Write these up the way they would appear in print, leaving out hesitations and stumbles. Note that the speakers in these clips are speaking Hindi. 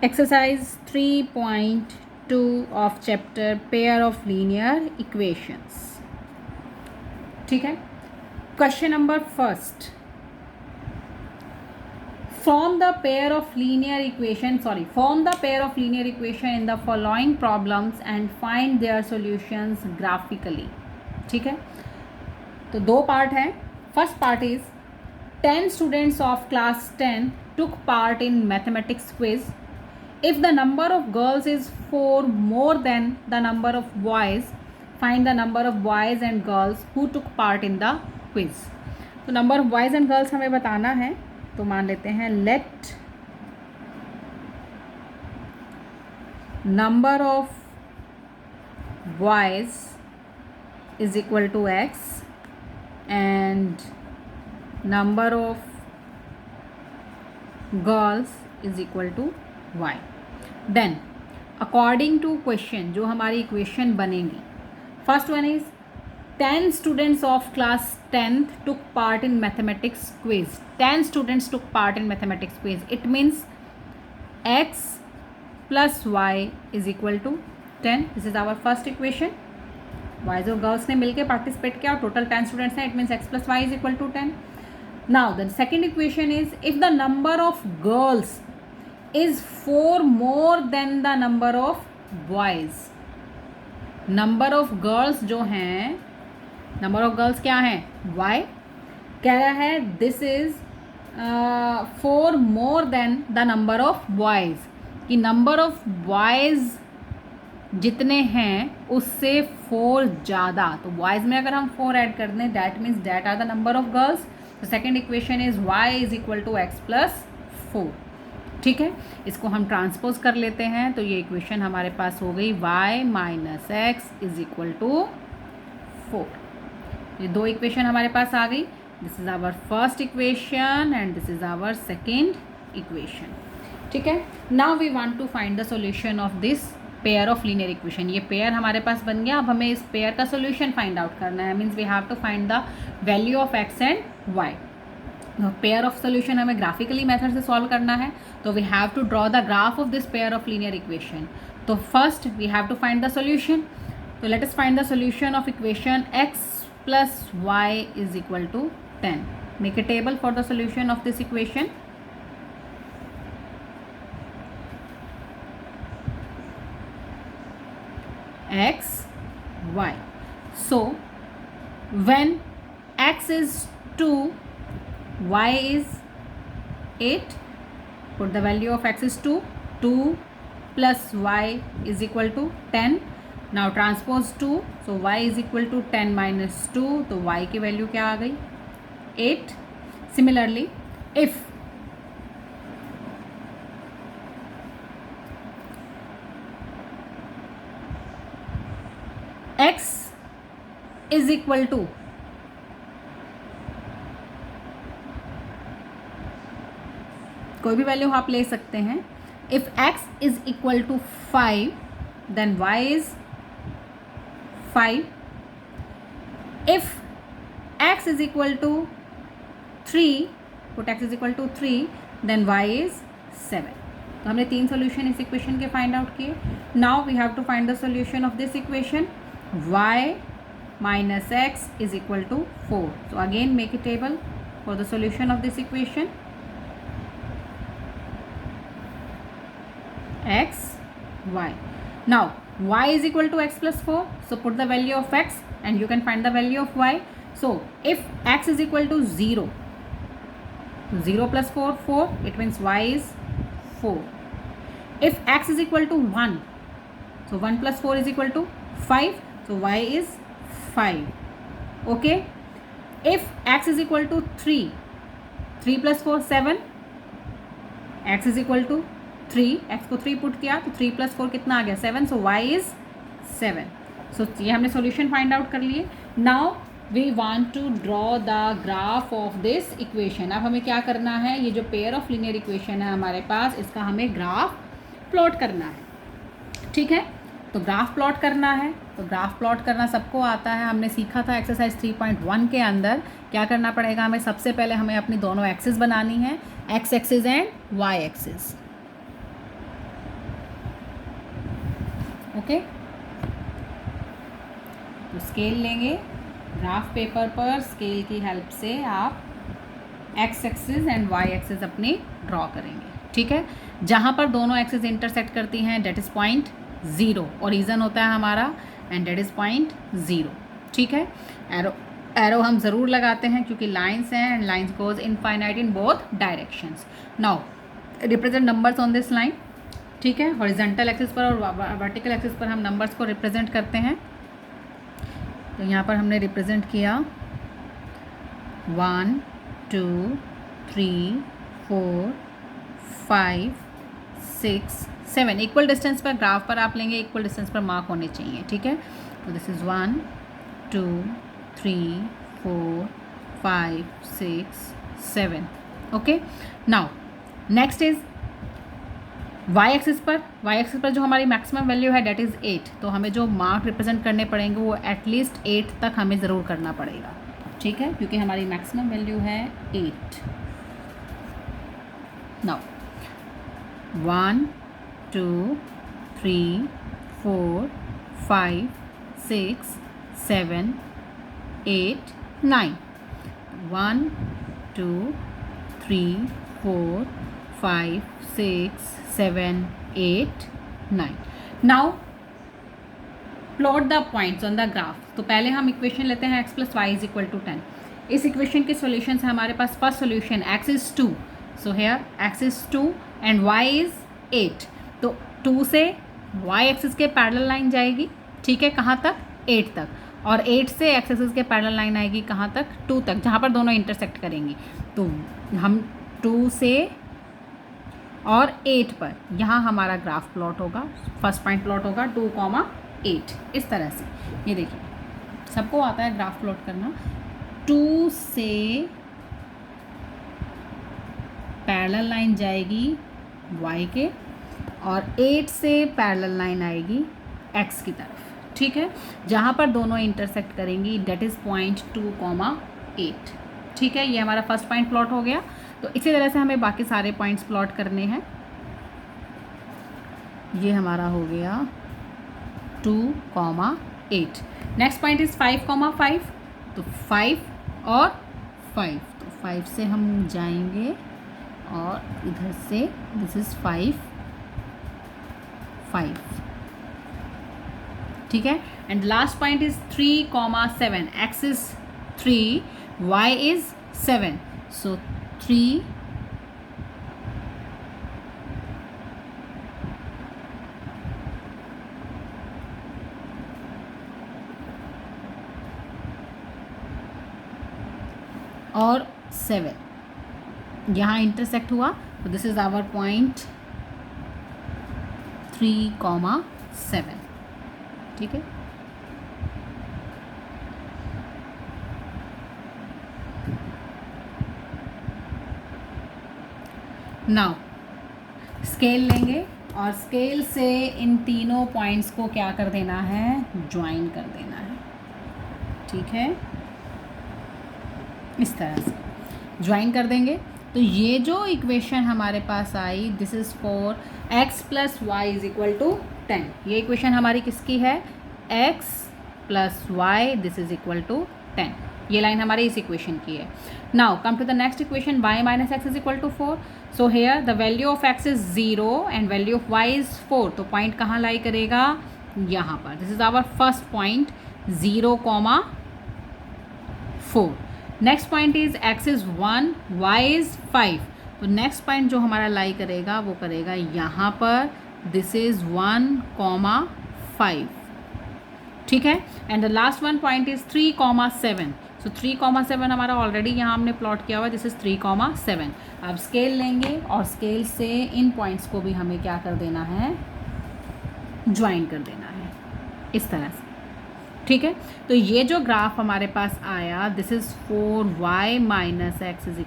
Exercise 3.2 of chapter pair of linear equations. ठीक है. Question number first. Form the pair of linear equation in the following problems and find their solutions graphically. ठीक है. तो दो पार्ट हैं. First part is 10 students of class 10 took part in mathematics quiz. If the number of girls is 4 more than the number of boys, find the number of boys and girls who took part in the quiz. तो number of boys and girls हमें बताना है. तो मान लेते हैं let number of boys is equal to x and number of girls is equal to y. Then according to question जो हमारी इक्वेशन बनेगी, first one is 10 students of class 10th took part in mathematics quiz. 10 students took part in mathematics quiz. It means x plus y is equal to 10. This is our first equation. Boys और गर्ल्स ने मिलकर पार्टिसिपेट किया और टोटल 10 स्टूडेंट्स हैं. It means x plus y is equal to 10. Now the second equation is if the number of girls is 4 more than the number of boys. Number of girls जो हैं, नंबर ऑफ गर्ल्स क्या हैं? y. कह रहा है this is 4 more than the number of boys, कि नंबर ऑफ बॉयज़ जितने हैं उससे 4 ज़्यादा. तो बॉयज़ में अगर हम 4 ऐड कर दें that means that are the number of girls. तो second equation is y is equal to x plus 4. ठीक है, इसको हम ट्रांसपोज कर लेते हैं. तो ये इक्वेशन हमारे पास हो गई y minus x is equal to 4. ये दो इक्वेशन हमारे पास आ गई. This is our first equation and this is our second equation. ठीक है, now we want to find the solution of this pair of linear equation. ये पेयर हमारे पास बन गया. अब हमें इस पेयर का सोल्यूशन फाइंड आउट करना है. Means we have to find the value of x and y. Pair of solution हमें ग्राफिकली मेथड से सॉल्व करना है. तो we have to draw the graph of this pair of linear equation. तो first we have to find the solution. तो let us find the solution of equation x plus y is equal to 10. Make a table for the solution of this equation. x y. So when x is 2 y is 8, put the value of x is 2. 2 plus y is equal to 10. Now transpose 2, so y is equal to 10 minus 2. तो y की वैल्यू क्या आ गई? 8. Similarly if x is equal to कोई भी वैल्यू आप ले सकते हैं. If x is equal to 5 then y is 5. If x is equal to 3, put x is equal to 3 then y is 7. तो हमने 3 सोल्यूशन इस इक्वेशन के फाइंड आउट किए. Now we have to find the solution of this equation. y minus x is equal to 4. So again make a table for the solution of this equation. x y. Now y is equal to x plus 4. So put the value of x and you can find the value of y. So if x is equal to 0, 0 plus 4 4, it means y is 4. If x is equal to 1, so 1 plus 4 is equal to 5. So y is 5. Okay. If x is equal to 3, 3 plus 4 7. x is equal to 3. x को 3 पुट किया तो 3 plus 4 कितना आ गया? 7. So y is 7. So ये हमने सॉल्यूशन फाइंड आउट कर लिए. Now we want to draw the graph of this equation. अब हमें क्या करना है? ये जो पेयर ऑफ लीनियर इक्वेशन है हमारे पास, इसका हमें ग्राफ प्लॉट करना है. ठीक है, तो ग्राफ प्लॉट करना है. तो ग्राफ प्लॉट करना सबको आता है. हमने सीखा था एक्सरसाइज 3.1 के अंदर क्या करना पड़ेगा हमें. सबसे पहले हमें अपनी दोनों एक्सिस बनानी है, x axis and y axis. Okay, तो स्केल लेंगे, ग्राफ पेपर पर स्केल की हेल्प से आप x axis and y axis अपनी ड्रॉ करेंगे, ठीक है। जहाँ पर दोनों एक्सिस इंटरसेक्ट करती हैं डेट इज़ पॉइंट 0, ओरिजन होता है हमारा एंड डेट इज़ पॉइंट 0, ठीक है। एरो हम ज़रूर लगाते हैं क्योंकि लाइंस हैं and lines goes infinite in both directions. Now represent numbers on this line, ठीक है। हॉरिजॉन्टल एक्सिस पर और वर्टिकल एक्सिस पर हम नंबर्स को रिप्रेजेंट करते हैं। तो यहाँ पर हमने रिप्रेजेंट किया 1 2 3 4 5 6 7 इक्वल डिस्टेंस पर, ग्राफ पर आप लेंगे इक्वल डिस्टेंस पर मार्क होने चाहिए, ठीक है। तो this is 1 2 3 4 5 6 7, okay. Now next is y axis पर जो हमारी मैक्सिमम वैल्यू है डेट इज़ 8, तो हमें जो मार्क रिप्रेजेंट करने पड़ेंगे वो एटलीस्ट 8 तक हमें ज़रूर करना पड़ेगा, ठीक है, क्योंकि हमारी मैक्सिमम वैल्यू है 8। Now 1 2 3 4 5 6 7 8 9, 1 2 3 4 5 6 7 8 9। Now plot the points on the graph. तो पहले हम इक्वेशन लेते हैं x + y = 10। इस इक्वेशन के सॉल्यूशन है हमारे पास first solution x is 2, so here x is 2 and y is 8। तो 2 से y एक्सिस के पैरेलल लाइन जाएगी, ठीक है, कहाँ तक, 8 तक, और 8 से x एक्सिस के पैरेलल लाइन आएगी कहाँ तक, 2 तक, जहाँ पर दोनों इंटरसेक्ट करेंगी। तो हम 2 से और 8 पर यहाँ हमारा ग्राफ प्लॉट होगा, फर्स्ट पॉइंट प्लॉट होगा 2,8, इस तरह से। ये देखिए सबको आता है ग्राफ प्लॉट करना। 2 से पैरेलल लाइन जाएगी y के और 8 से पैरेलल लाइन आएगी x की तरफ, ठीक है, जहाँ पर दोनों इंटरसेक्ट करेंगी डेट इज़ पॉइंट 2,8, ठीक है। ये हमारा फर्स्ट पॉइंट प्लॉट हो गया। तो इसी तरह से हमें बाकी सारे पॉइंट्स प्लॉट करने हैं। ये हमारा हो गया 2,8। Next point is 5,5। तो 5 और 5, तो 5 से हम जाएंगे और इधर से दिस इज़ 5 5, ठीक है। And last point is 3,7। x is 3, y is 7, सो 3 और 7 यहाँ इंटरसेक्ट हुआ। तो दिस इज़ आवर पॉइंट 3,7, ठीक है। नाउ स्केल लेंगे और स्केल से इन तीनों पॉइंट्स को क्या कर देना है, ज्वाइन कर देना है, ठीक है, इस तरह से ज्वाइन कर देंगे। तो ये जो इक्वेशन हमारे पास आई, this is for x + y = 10। ये इक्वेशन हमारी किसकी है, x + y, दिस इज़ = 10। ये लाइन हमारी इस इक्वेशन की है। Now come to the next equation, y - x = 4। So here the value of x is 0 and value of y is 4। तो पॉइंट कहाँ लाई करेगा, यहाँ पर। This is our first point 0,4। Next point is x is 1, y is 5। तो नेक्स्ट पॉइंट जो हमारा लाई करेगा वो करेगा यहाँ पर, दिस इज़ 1,5, ठीक है। And the last one point is 3,7। सो 3,7 हमारा ऑलरेडी यहाँ हमने प्लॉट किया हुआ, दिस इज़ 3,7। अब स्केल लेंगे और स्केल से इन पॉइंट्स को भी हमें क्या कर देना है, ज्वाइन कर देना है, इस तरह से, ठीक है। तो ये जो ग्राफ हमारे पास आया, दिस इज़ 4y - x =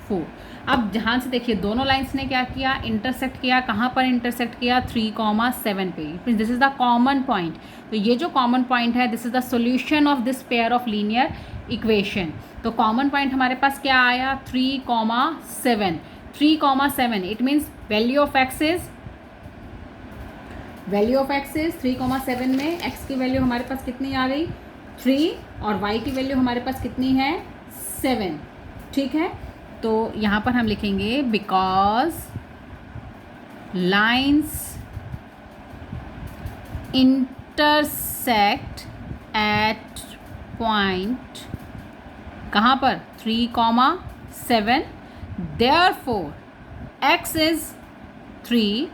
4। अब जहाँ से देखिए दोनों लाइंस ने क्या किया, इंटरसेक्ट किया, कहाँ पर इंटरसेक्ट किया, 3,7 पे। This is the common point. तो ये जो कॉमन पॉइंट है, this is the solution of this pair of linear equation. तो कॉमन पॉइंट हमारे पास क्या आया, 3,7। 3,7 it means value of x is value of x is 3,7 में एक्स की वैल्यू हमारे पास कितनी आ गई 3 और वाई की वैल्यू हमारे पास कितनी है 7. ठीक है, तो यहाँ पर हम लिखेंगे because lines intersect at point कहाँ पर 3,7 therefore x is 3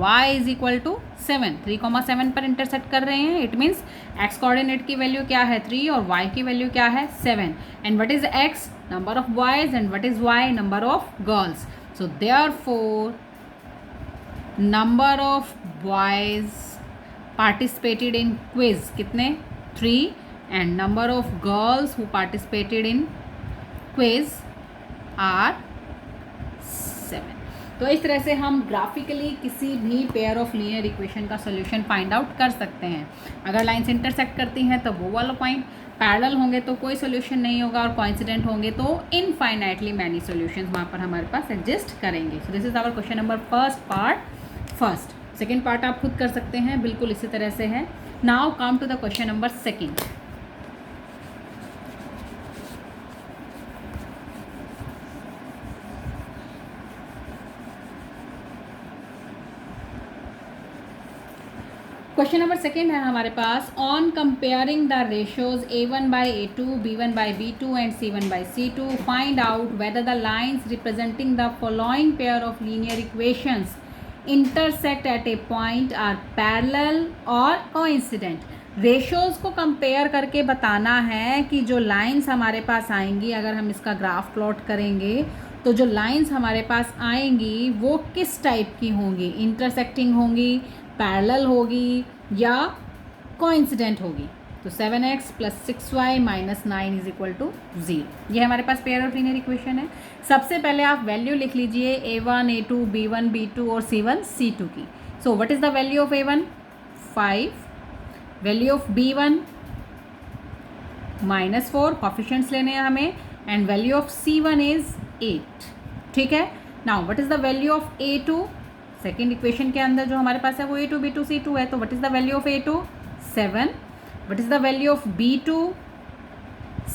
y is equal to 7. 3,7 पर इंटरसेक्ट कर रहे हैं. इट मीन्स x कोऑर्डिनेट की वैल्यू क्या है 3 और y की वैल्यू क्या है 7. And what is x number of boys and what is y number of girls. So therefore number of boys participated in quiz कितने 3 and number of girls who participated in quiz are 7. तो इस तरह से हम ग्राफिकली किसी भी पेयर ऑफ लीनियर इक्वेशन का सोल्यूशन फाइंड आउट कर सकते हैं. अगर लाइन्स इंटरसेक्ट करती हैं तो वो वाला पॉइंट, पैरेलल होंगे तो कोई सोल्यूशन नहीं होगा और कोइंसिडेंट होंगे तो इनफाइनाइटली मैनी सोल्यूशंस वहाँ पर हमारे पास एग्जिस्ट करेंगे. So this is our question number first. Second part आप खुद कर सकते हैं, बिल्कुल इसी तरह से है. Now come to the question number second. Question number second है हमारे पास. On comparing the ratios a1 by a2, b1 by b2 and c1 by c2 find out whether the lines representing the following pair of linear equations intersect at a point are parallel और कोइंसिडेंट. रेशियोज़ को कंपेयर करके बताना है कि जो लाइंस हमारे पास आएंगी, अगर हम इसका ग्राफ प्लॉट करेंगे तो जो लाइंस हमारे पास आएंगी वो किस टाइप की होंगी, इंटरसेक्टिंग होंगी, पैरेलल होगी या कोइंसिडेंट होगी. तो 7x + 6y - 9 is equal to 0. ये हमारे पास पेयर ऑफ लीनियर इक्वेशन है. सबसे पहले आप वैल्यू लिख लीजिए a1, a2, b1, b2 और c1, c2 की. So what is the value of a1 5, value of b1 -4, coefficients लेने हैं हमें, and value of c1 is 8. ठीक है. Now what is the value of a2. Second equation के अंदर जो हमारे पास है वो a2, b2, c2 है. तो what is the value of a2 7. What is the value of B2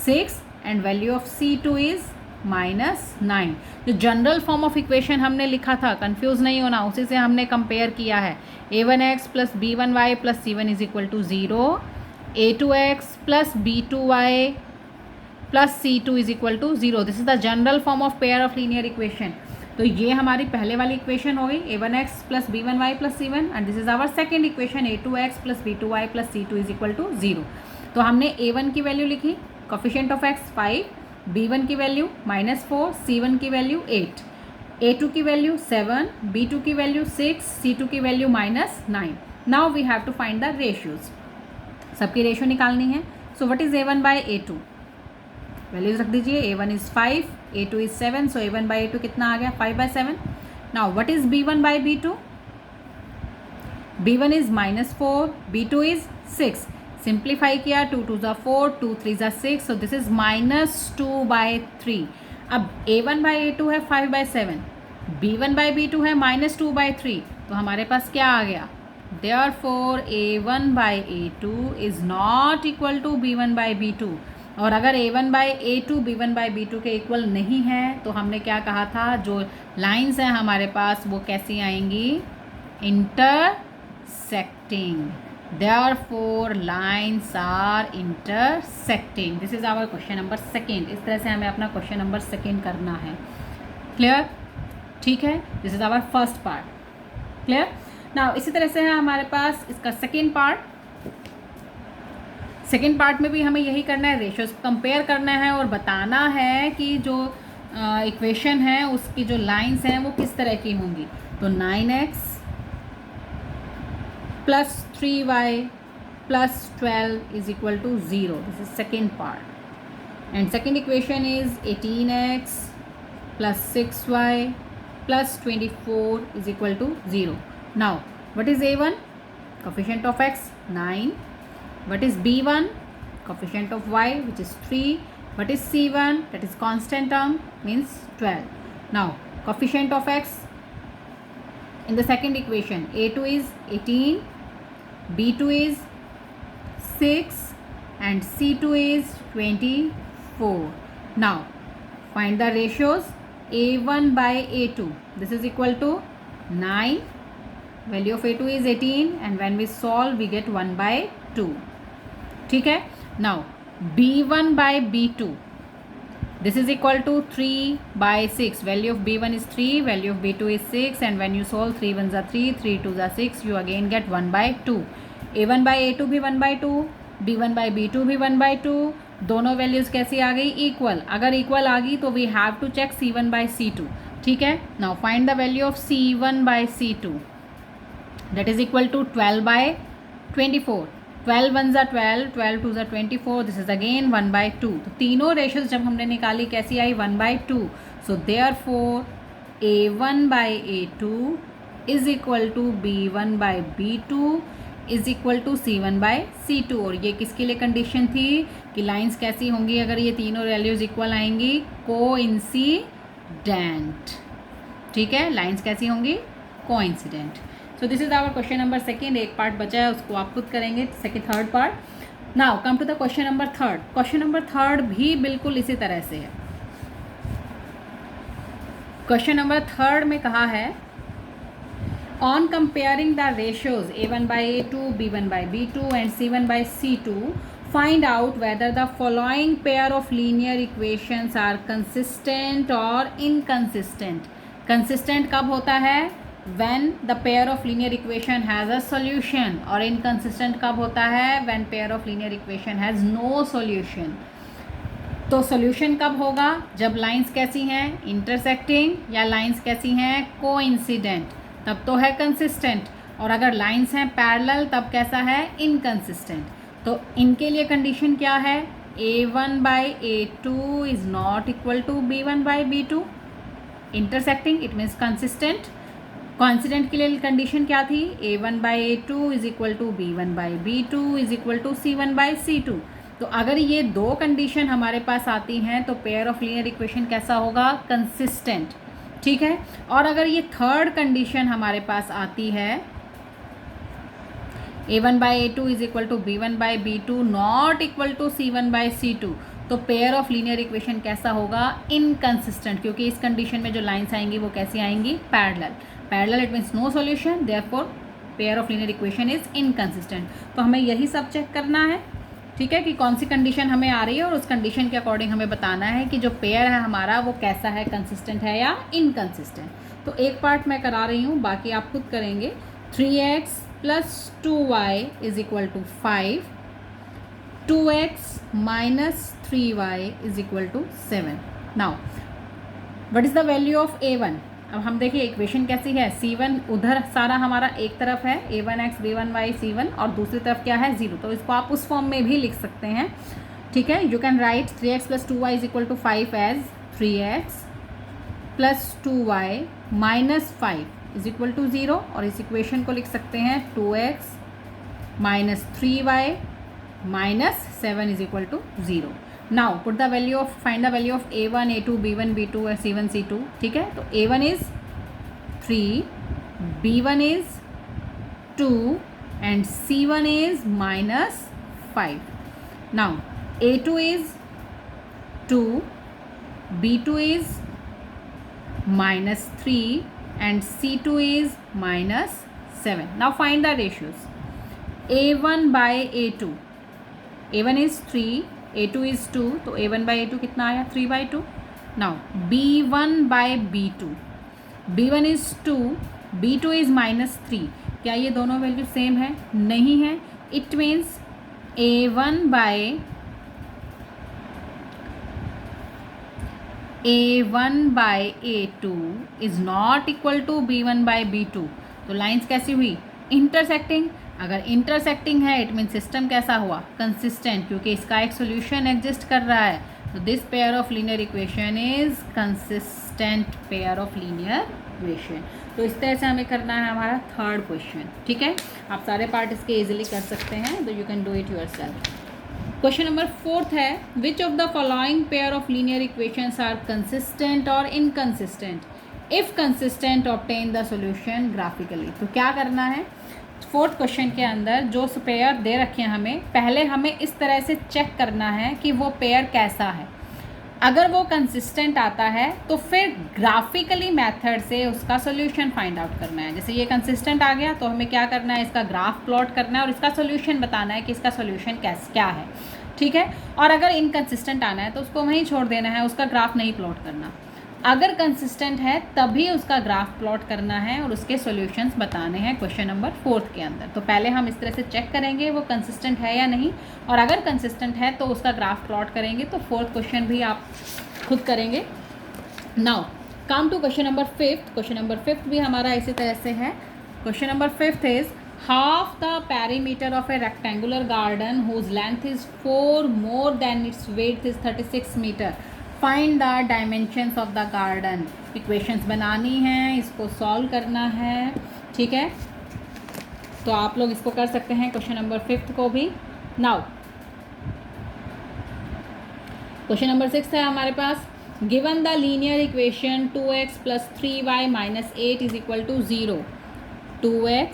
6 and value of C2 is -9. जो जनरल फॉर्म ऑफ इक्वेशन हमने लिखा था, कंफ्यूज नहीं होना, उसी से हमने कंपेयर किया है. a1x + b1y + c1 is equal to 0, a2x + b2y + c2 is equal to 0. This is the general form of pair of linear equation. तो ये हमारी पहले वाली इक्वेशन हो गई a1x + b1y + c1 and this is our second equation a2x + b2y + c2 is equal to 0. तो हमने a1 की वैल्यू लिखी, कोफिशिएंट ऑफ x 5, b1 की वैल्यू -4, c1 की वैल्यू 8, a2 की वैल्यू 7, b2 की वैल्यू 6, c2 की value -9. Now we have to find the ratios. सबकी रेशियो निकालनी है. So what is a1 by a2. Values रख दीजिए. a1 is 5, a2 is 7, so a1 by a2 कितना आ गया 5/7. Now what is b1 by b2. b1 is -4, b2 is 6. Simplify किया, 2 2 ज़ा 4, 2 3 ज़ा 6, सो दिस इज -2/3. अब a1 by a2 है 5/7, b1 by b2 है -2/3. तो हमारे पास क्या आ गया, therefore a1 by a2 is not equal to b1 by b2. और अगर a1 by a2 b1 by b2 के इक्वल नहीं है तो हमने क्या कहा था, जो लाइंस हैं हमारे पास वो कैसी आएंगी, intersecting. Therefore lines are intersecting. This is our question number second. इस तरह से हमें अपना क्वेश्चन नंबर सेकेंड करना है. क्लियर. ठीक है. This is our first part. Clear. Now इसी तरह से है हमारे पास इसका सेकेंड पार्ट. सेकेंड पार्ट में भी हमें यही करना है, रेशियोज कंपेयर करना है और बताना है कि जो इक्वेशन है उसकी जो लाइंस हैं वो किस तरह की होंगी. तो 9x + 3y + 12 is equal to 0. This is second part. And second equation is 18x + 6y + 24 is equal to 0. Now what is a1, coefficient of x 9. What is b1, coefficient of y, which is 3. What is c1, that is constant term, means 12. Now coefficient of x In the second equation, A2 is 18, B2 is 6 and C2 is 24. Now find the ratios. A1 by A2, this is equal to 9. Value of A2 is 18 and when we solve we get 1 by 2. ठीक है. Now B1 by B2, this is equal to 3 by 6. Value of B1 is 3, value of B2 is 6 and when you solve 3 1s are 3, 3 2s are 6, you again get 1 by 2. A1 by A2 भी 1 by 2, B1 by B2 भी 1 by 2. दोनों वैल्यूज़ कैसी आ गई? इक्वल. अगर इक्वल आ गई तो we have to check C1 by C2. ठीक है. Now find the value of C1 by C2. That is equal to 12 by 24. 12 1s are 12, 12 2s are 24. This is again 1 by 2. तो तीनों रेशियोज जब हमने निकाली कैसी आई? 1 by 2. So therefore A1 by A2 is equal to B1 by B2 is equal to C1 by C2. और ये किसके लिए कंडीशन थी कि लाइंस कैसी होंगी अगर ये तीनों वैल्यूज इक्वल आएंगी? कोइंसिडेंट. ठीक है. लाइंस कैसी होंगी? Coincident. So this is our question number second. एक पार्ट बचा है उसको आप खुद करेंगे. Third part. Now come to the question number third. Question number third भी बिल्कुल इसी तरह से है. क्वेश्चन नंबर थर्ड में कहा है on comparing the ratios A1 by A2, B1 by B2 and C1 by C2, find out whether the following pair of linear equations are consistent or inconsistent. Consistent कब होता है? When the pair of linear equation has a solution. और inconsistent कब होता है? When pair of linear equation has no solution. तो सॉल्यूशन कब होगा? जब लाइंस कैसी हैं? इंटरसेक्टिंग. या लाइंस कैसी हैं? कोइंसिडेंट. तब तो है कंसिस्टेंट. और अगर लाइंस हैं पैरेलल तब कैसा है? इनकंसिस्टेंट. तो इनके लिए कंडीशन क्या है? A1 by A2 is not equal to B1 by B2. Intersecting it means consistent. Coincident के लिए कंडीशन क्या थी? A1 by A2 is equal to B1 by B2 is equal to C1 by C2. तो अगर ये दो कंडीशन हमारे पास आती हैं तो पेयर ऑफ लीनियर इक्वेशन कैसा होगा? कंसिस्टेंट. ठीक है. और अगर ये थर्ड कंडीशन हमारे पास आती है A1 by A2 is equal to B1 by B2 not equal to C1 by C2, तो पेयर ऑफ लीनियर इक्वेशन कैसा होगा? इनकंसिस्टेंट. क्योंकि इस कंडीशन में जो लाइंस आएंगी वो कैसी आएंगी? Parallel. Parallel it means no solution. Therefore pair of linear equation is inconsistent. तो हमें यही सब चेक करना है. ठीक है. कि कौन सी कंडीशन हमें आ रही है और उस कंडीशन के अकॉर्डिंग हमें बताना है कि जो पेयर है हमारा वो कैसा है? कंसिस्टेंट है या इनकंसिस्टेंट. तो एक पार्ट मैं करा रही हूँ, बाकी आप खुद करेंगे. 3x plus 2y is equal to 5. 2x minus 3y is equal to 7. Now what is the value of a1? अब हम देखिए इक्वेशन कैसी है. c1 उधर सारा हमारा एक तरफ है a1x b1y c1 और दूसरी तरफ क्या है? 0. तो इसको आप उस फॉर्म में भी लिख सकते हैं. ठीक है. You can write 3x plus 2y is equal to 5 as 3x plus 2y minus 5 is equal to 0. और इस इक्वेशन को लिख सकते हैं 2x minus 3y minus 7 is equal to 0. Now put the value of, find the value of a1, a2, b1, b2 और c1, c2. ठीक है. तो a1 is 3, b1 is 2 and c1 is minus 5. Now a2 is 2, b2 is minus 3 and c2 is minus 7. Now find the ratios. a1 by a2. a1 is 3, a2 is 2, तो a1 by a2 कितना आया? 3 by 2. Now b1 by b2. b1 is 2, b2 is minus 3. क्या ये दोनों वैल्यू सेम है? नहीं है. It means a1 by a2 is not equal to b1 by b2. तो लाइंस कैसी हुई? इंटरसेक्टिंग. अगर इंटरसेक्टिंग है इट मीन सिस्टम कैसा हुआ? कंसिस्टेंट. क्योंकि इसका एक सोल्यूशन एग्जिस्ट कर रहा है. तो this pair of linear equation is consistent pair of linear equation. तो इस तरह से हमें करना है हमारा थर्ड क्वेश्चन. ठीक है. आप सारे पार्ट इसके इजीली कर सकते हैं. तो you can do it yourself. Question number fourth है which of the following pair of linear equations are consistent और inconsistent. If consistent obtain the solution graphically. तो क्या करना है, फोर्थ क्वेश्चन के अंदर जो पेयर दे रखे हैं हमें, पहले हमें इस तरह से चेक करना है कि वो पेयर कैसा है। अगर वो कंसिस्टेंट आता है तो फिर ग्राफिकली मेथड से उसका सॉल्यूशन फाइंड आउट करना है। जैसे ये कंसिस्टेंट आ गया तो हमें क्या करना है, इसका ग्राफ प्लॉट करना है और इसका सॉल्यूशन बताना है कि इसका सॉल्यूशन क्या है, ठीक है। और अगर इनकंसिस्टेंट आना है तो उसको वहीं छोड़ देना है, उसका ग्राफ नहीं प्लॉट करना। अगर कंसिस्टेंट है तभी उसका ग्राफ प्लॉट करना है और उसके सॉल्यूशंस बताने हैं क्वेश्चन नंबर 4 के अंदर। तो पहले हम इस तरह से चेक करेंगे वो कंसिस्टेंट है या नहीं, और अगर कंसिस्टेंट है तो उसका ग्राफ प्लॉट करेंगे। तो फोर्थ क्वेश्चन भी आप खुद करेंगे। Now come to question number 5। Question number 5 भी हमारा इसी तरह से है। Question number 5 is half the perimeter of a rectangular garden whose length is 4 more than its width is 36 meter. Find the dimensions of the garden. Equations बनानी हैं, इसको सॉल्व करना है, ठीक है। तो आप लोग इसको कर सकते हैं क्वेश्चन नंबर 5 को भी। नाउ क्वेश्चन नंबर 6 है हमारे पास, given the linear equation 2x + 3y - 8 = 0। 2x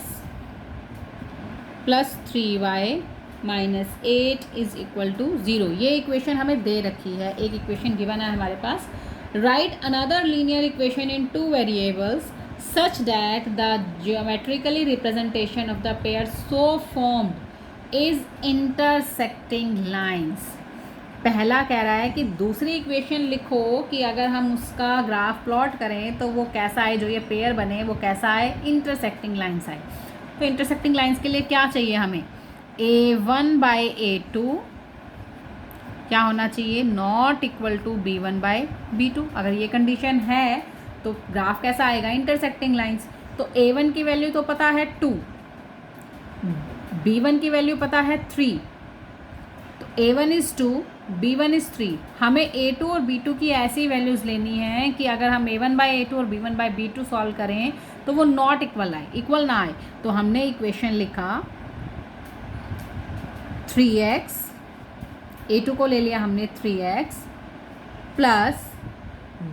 + 3y - 8 = 0। ये इक्वेशन हमें दे रखी है, एक इक्वेशन गिवन है हमारे पास। Write another linear equation in 2 variables such that the geometrically representation of the pair so formed is intersecting lines. पहला कह रहा है कि दूसरी इक्वेशन लिखो कि अगर हम उसका ग्राफ प्लॉट करें तो वो कैसा है, जो ये पेयर बने वो कैसा है, इंटरसेक्टिंग लाइन्स आए। तो इंटरसेक्टिंग लाइन्स के लिए क्या चाहिए हमें, a1/a2 क्या होना चाहिए, नॉट इक्वल टू b1/b2। अगर ये कंडीशन है तो ग्राफ कैसा आएगा, इंटरसेक्टिंग लाइन्स। तो a1 की वैल्यू तो पता है 2, b1 की वैल्यू पता है 3, तो a1 इज़ 2, b1 इज़ 3। हमें a2 और b2 की ऐसी वैल्यूज़ लेनी है कि अगर हम a1/a2 और b1/b2 सॉल्व करें तो वो नॉट इक्वल आए, इक्वल ना आए। तो हमने इक्वेशन लिखा 3x, a2 को ले लिया हमने 3x प्लस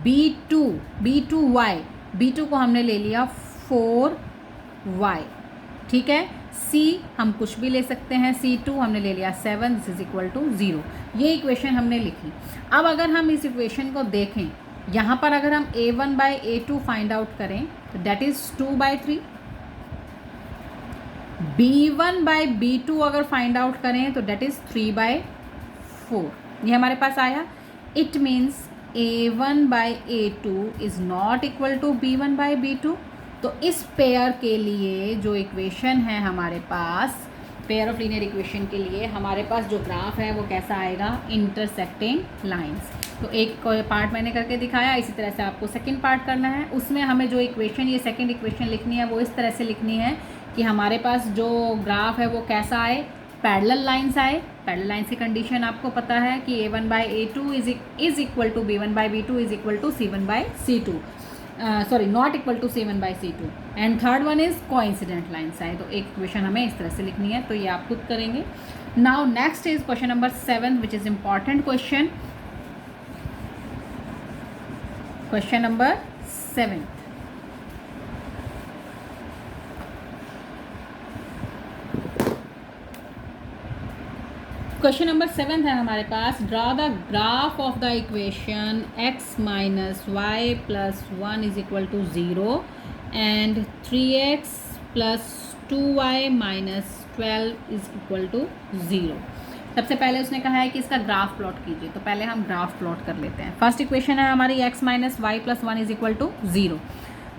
b2y, b2 को हमने ले लिया 4y, ठीक है। c हम कुछ भी ले सकते हैं, c2 हमने ले लिया 7, दिस = 0। ये इक्वेशन हमने लिखी। अब अगर हम इस इक्वेशन को देखें, यहाँ पर अगर हम a1/a2 फाइंड आउट करें तो दैट इज़ 2/3, b1/b2 अगर फाइंड आउट करें तो दैट इज़ 3/4। ये हमारे पास आया। It means a1/a2 is not equal to b1/b2। तो इस पेयर के लिए जो इक्वेशन है हमारे पास, पेयर ऑफ लीनियर इक्वेशन के लिए हमारे पास जो ग्राफ है वो कैसा आएगा, इंटरसेक्टिंग लाइंस। तो एक पार्ट मैंने करके दिखाया, इसी तरह से आपको सेकंड पार्ट करना है। उसमें हमें जो इक्वेशन, ये सेकंड इक्वेशन लिखनी है वो इस तरह से लिखनी है कि हमारे पास जो ग्राफ है वो कैसा आए, पैरेलल लाइंस आए। पैरेलल लाइंस की कंडीशन आपको पता है कि a1/a2 is equal to b1/b2 is equal to c1/c2, sorry not equal to c1/c2। And third one is coincident lines आए। तो एक इक्वेशन हमें इस तरह से लिखनी है, तो ये आप खुद करेंगे। Now next is question number 7 which is important question. Question number 7, question number 7 है हमारे पास, draw the graph of the equation x - y + 1 = 0 and 3x + 2y - 12 = 0। सबसे पहले उसने कहा है कि इसका ग्राफ प्लॉट कीजिए, तो पहले हम ग्राफ प्लॉट कर लेते हैं। फर्स्ट इक्वेशन है हमारी x - y + 1 = 0।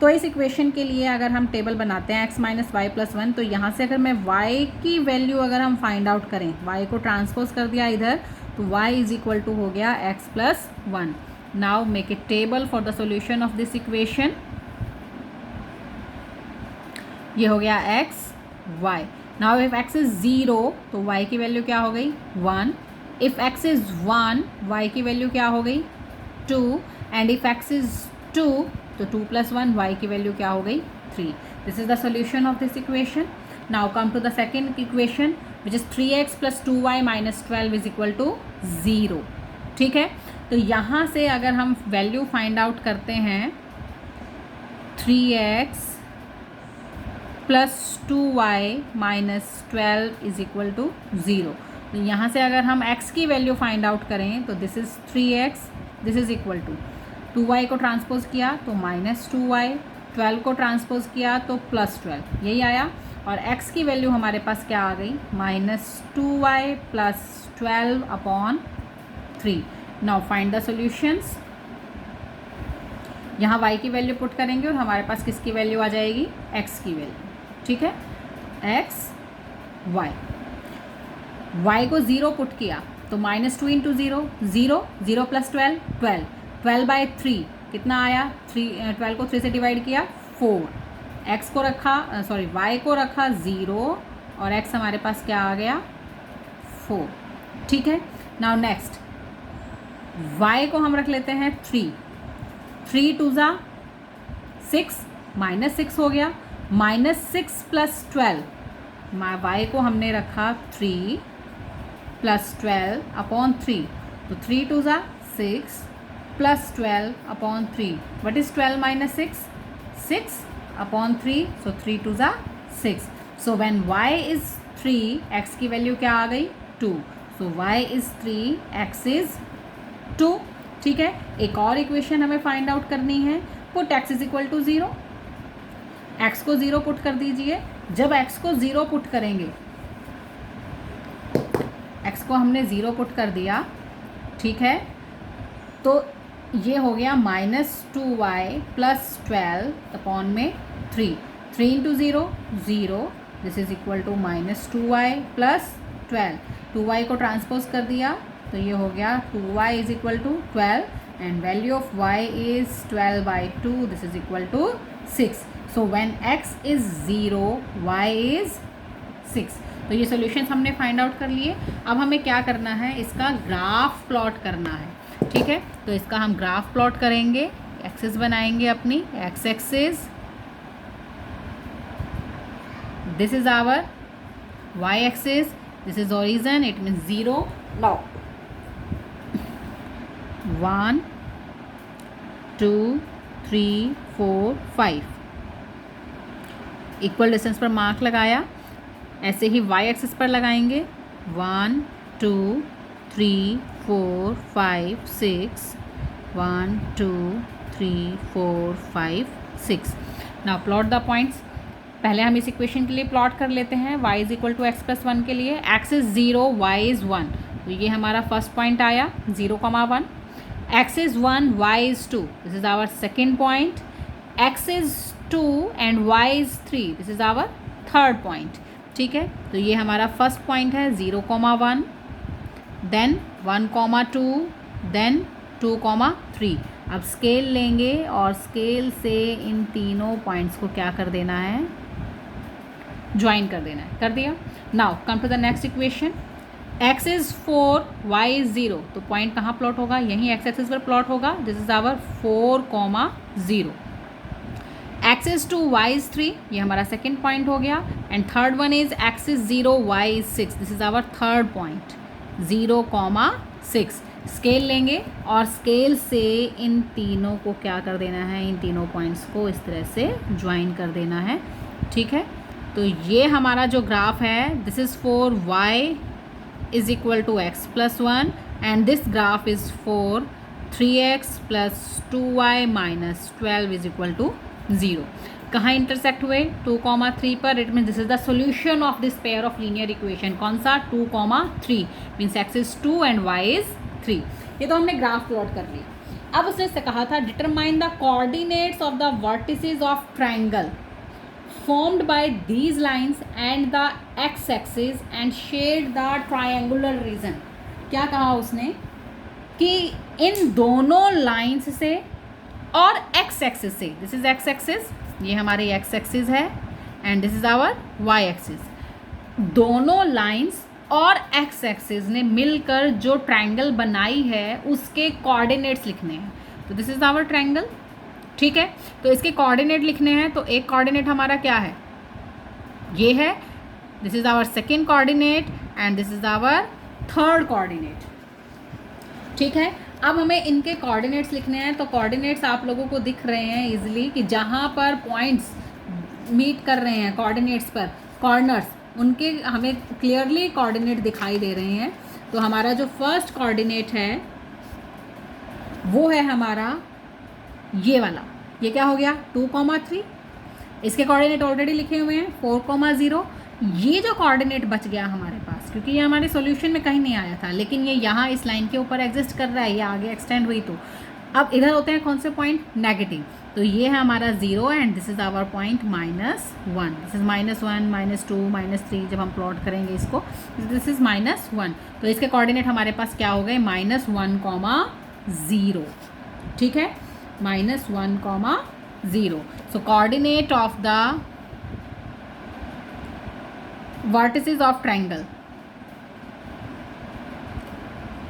तो इस इक्वेशन के लिए अगर हम टेबल बनाते हैं x - y + 1, तो यहाँ से अगर मैं y की वैल्यू अगर हम फाइंड आउट करें, y को ट्रांसपोज कर दिया इधर, तो y = हो गया x + 1। Now make a table for the solution of this equation. ये हो गया x y। Now if x is 0 तो y की वैल्यू क्या हो गई, 1। इफ x इज 1, y की वैल्यू क्या हो गई, 2। एंड इफ x इज 2 तो 2 + 1, y की वैल्यू क्या हो गई, 3। This is the solution of this equation. Now come to the second equation which is 3x + 2y - 12 = 0। ठीक है, तो यहाँ से अगर हम वैल्यू फाइंड आउट करते हैं 3x plus 2y minus 12 is equal to 0। तो यहाँ से अगर हम x की वैल्यू फाइंड आउट करें तो this is 3x, this is equal to 2y को ट्रांसपोज किया तो माइनस 2y, 12 को ट्रांसपोज किया तो प्लस 12, यही आया। और x की वैल्यू हमारे पास क्या आ गई, minus 2y plus 12 upon 3। Now find the solutions. यहाँ y की वैल्यू पुट करेंगे और हमारे पास किसकी वैल्यू आ जाएगी, x की वैल्यू, ठीक है, x y। y को 0 पुट किया तो माइनस 2 इंटू 0, 0, 0 प्लस 12, 12, 12 बाई 3 कितना आया, 12 को 3 से डिवाइड किया 4, x को रखा y को रखा 0 और x हमारे पास क्या आ गया 4, ठीक है। नाउ नेक्स्ट y को हम रख लेते हैं 3, 3 2 ज़ा 6, माइनस 6 हो गया, माइनस 6 प्लस 12, y को हमने रखा 3 प्लस 12 अपॉन 3, तो 3 2 ज़ा 6 plus 12 upon 3, what is 12 minus 6, 6 upon 3, सो 3 2 ज़ा 6। So when y is 3, x की वैल्यू क्या आ गई 2, सो y इज़ 3, x इज़ 2, ठीक है। एक और इक्वेशन हमें फाइंड आउट करनी है, put x is equal to 0, x को 0 पुट कर दीजिए। जब x को 0 पुट करेंगे, x को हमने 0 पुट कर दिया, ठीक है, तो ये हो गया माइनस 2y प्लस 12 अपॉन में 3, 3 into 0, 0, this is equal to minus 2y plus 12, 2y को ट्रांसपोज कर दिया तो ये हो गया 2y is equal to 12 and value of y is 12 by 2, this is equal to 6। So when x is 0, y is 6। तो ये सॉल्यूशंस हमने फाइंड आउट कर लिए। अब हमें क्या करना है, इसका ग्राफ प्लॉट करना है, ठीक है। तो इसका हम ग्राफ प्लॉट करेंगे, एक्सिस बनाएंगे अपनी, x axis, this is our y axis, this is origin, it means 0। नाउ 1 2 3 4 5 इक्वल डिस्टेंस पर मार्क लगाया, ऐसे ही y एक्सिस पर लगाएंगे 1 2 3 4 5 6, 1 2 3 4 5 6। Now plot the points. पहले हम इस इक्वेशन के लिए प्लॉट कर लेते हैं, y is equal to x plus 1 के लिए, x इज़ 0, y इज़ 1, तो ये हमारा फर्स्ट पॉइंट आया 0,1, x is 1, y is 2, this is our second point, x is 2 and y is 3, this is our third point, ठीक है। तो ये हमारा फर्स्ट पॉइंट है 0,1, देन 1,2, देन 2,3। अब स्केल लेंगे और स्केल से इन तीनों पॉइंट्स को क्या कर देना है, ज्वाइन कर देना है, कर दिया। Now come to the next equation, x is 4, y is 0, तो पॉइंट कहाँ प्लॉट होगा, यहीं x एक्सिस पर प्लॉट होगा, this is our 4,0। x is 2, y is 3, ये हमारा सेकेंड पॉइंट हो गया, and third one is x is 0, y is 6, this is our third point 0,6। Scale लेंगे और स्केल से इन तीनों को क्या कर देना है, इन तीनों पॉइंट्स को इस तरह से ज्वाइन कर देना है, ठीक है। तो ये हमारा जो ग्राफ है, this is for y is equal to x plus 1 and this graph is for 3x plus 2y minus 12 is equal to 0। कहाँ इंटरसेक्ट हुए, 2,3 पर, it mean this is the solution of this pair of linear equation. कौन सा, 2,3, means x is 2 and y is 3। ये तो हमने ग्राफ प्लॉट कर लिया। अब उसने से कहा था determine the coordinates of the vertices of triangle formed by these lines and the x-axis and shade the triangular region। क्या कहा उसने कि इन दोनों लाइन्स से और x एक्सिस से, दिस इज x एक्सिस, ये हमारी x एक्सिस है and this is our y axis, दोनों लाइन्स और x एक्सिस ने मिलकर जो ट्राइंगल बनाई है उसके कोऑर्डिनेट्स लिखने हैं। तो दिस इज आवर ट्राइंगल, ठीक है। तो इसके कोऑर्डिनेट लिखने हैं, तो एक कोऑर्डिनेट हमारा क्या है, ये है, this is our second coordinate and this is our third coordinate, ठीक है। अब हमें इनके कोऑर्डिनेट्स लिखने हैं, तो कोऑर्डिनेट्स आप लोगों को दिख रहे हैं इजीली कि जहाँ पर पॉइंट्स मीट कर रहे हैं कोऑर्डिनेट्स पर, कॉर्नर्स, उनके हमें क्लियरली कोऑर्डिनेट दिखाई दे रहे हैं। तो हमारा जो फर्स्ट कोऑर्डिनेट है वो है हमारा ये वाला, ये क्या हो गया 2,3। इसके कोऑर्डिनेट ऑलरेडी लिखे हुए हैं 4,0। ये जो कोऑर्डिनेट बच गया हमारे पास, क्योंकि ये हमारे सॉल्यूशन में कहीं नहीं आया था, लेकिन ये यहाँ इस लाइन के ऊपर एग्जिस्ट कर रहा है, ये आगे एक्सटेंड हुई, तो अब इधर होते हैं कौन से पॉइंट, नेगेटिव। तो ये है हमारा 0 and this is our point -1। This is -1, -2, -3। जब हम प्लॉट करेंगे इसको, दिस इज -1। तो इसके कोऑर्डिनेट हमारे पास क्या हो गए, -1,0। ठीक है, -1,0। So coordinate of the vertices of triangle,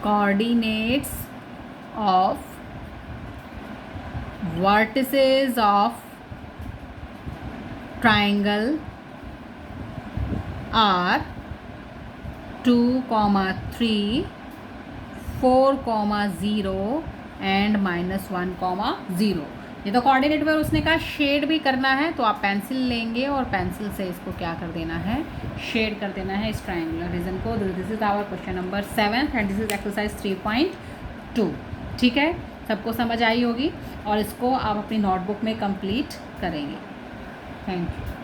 coordinates of vertices of triangle are 2,3, 4,0 and -1,0। ये तो कोऑर्डिनेट पर उसने कहा शेड भी करना है, तो आप पेंसिल लेंगे और पेंसिल से इसको क्या कर देना है, शेड कर देना है इस ट्रायंगुलर रीजन को। This is our question number 7 and this is exercise 3.2। ठीक है, सबको समझ आई होगी और इसको आप अपनी नोटबुक में कंप्लीट करेंगे। Thank you.